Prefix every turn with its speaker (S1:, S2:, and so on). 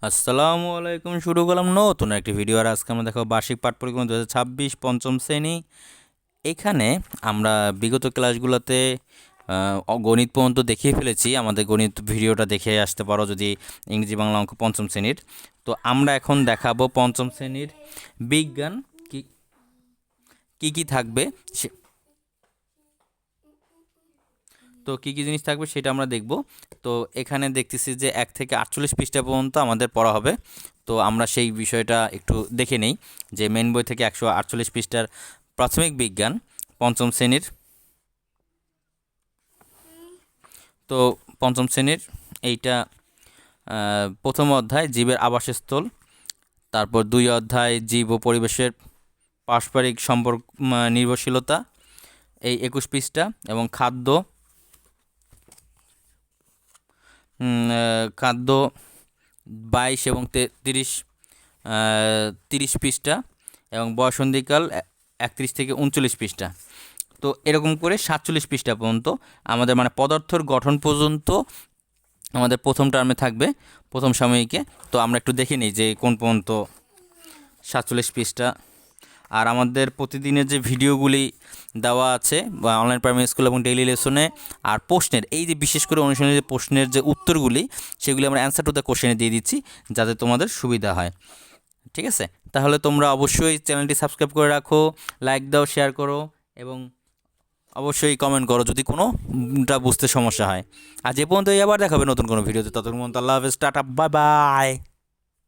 S1: আসসালামু আলাইকুম। শুরু করলাম নতুন একটি ভিডিও। আর আজকে আমরা দেখো বার্ষিক পাঠ পরিক্রমা 2026 পঞ্চম শ্রেণী। এখানে আমরা বিগত ক্লাসগুলোতে গণিত পর্যন্ত দেখিয়ে ফেলেছি। আমাদের গণিত ভিডিওটা দেখে আসতে পারো যদি ইংরেজি বাংলা অঙ্ক পঞ্চম শ্রেণীর। তো আমরা এখন দেখাবো পঞ্চম শ্রেণীর বিজ্ঞান কি কি কি থাকবে তো কী কী জিনিস থাকবে সেটা আমরা দেখব। তো এখানে দেখতেছি যে 1 থেকে 48 পৃষ্ঠা পর্যন্ত আমাদের পড়া হবে। তো আমরা সেই বিষয়টা একটু দেখে নেই যে মেন বই থেকে 148 পৃষ্ঠার প্রাথমিক বিজ্ঞান পঞ্চম শ্রেণীর। তো পঞ্চম শ্রেণীর এইটা প্রথম অধ্যায় জীবের আবাসস্থল, তারপর 2 অধ্যায় জীব ও পরিবেশের পারস্পরিক সম্পর্ক নির্ভরশীলতা, এই 21 পৃষ্ঠা, এবং খাদ্য খাদ্য 22 এবং 30 পৃষ্ঠা, এবং বয়সন্ধিকাল 31 থেকে 39 পৃষ্ঠা। তো এরকম করে 47 পৃষ্ঠা পর্যন্ত আমাদের মানে পদার্থর গঠন পর্যন্ত আমাদের প্রথম টার্মে থাকবে, প্রথম সাময়িকে। তো আমরা একটু দেখে নিই যে কোন পর্যন্ত 47 পৃষ্ঠা। আর আমাদের প্রতিদিনের যে ভিডিওগুলি দেওয়া আছে বা অনলাইন প্রাইমারি স্কুল এবং ডেইলি লেসনে, আর প্রশ্নের এই যে বিশেষ করে অনুশীলনের যে প্রশ্নের যে উত্তরগুলি সেগুলি আমরা অ্যান্সার টু দ্য কোশ্চেনে দিয়ে দিচ্ছি যাতে তোমাদের সুবিধা হয়। ঠিক আছে, তাহলে তোমরা অবশ্যই চ্যানেলটি সাবস্ক্রাইব করে রাখো, লাইক দাও, শেয়ার করো, এবং অবশ্যই কমেন্ট করো যদি কোনোটা বুঝতে সমস্যা হয়। আর যে পর্যন্ত আবার দেখাবে নতুন কোনো ভিডিওতে, ততক্ষণ পর্যন্ত আল্লাহ হাফেজ, টাটা, বাই বাই।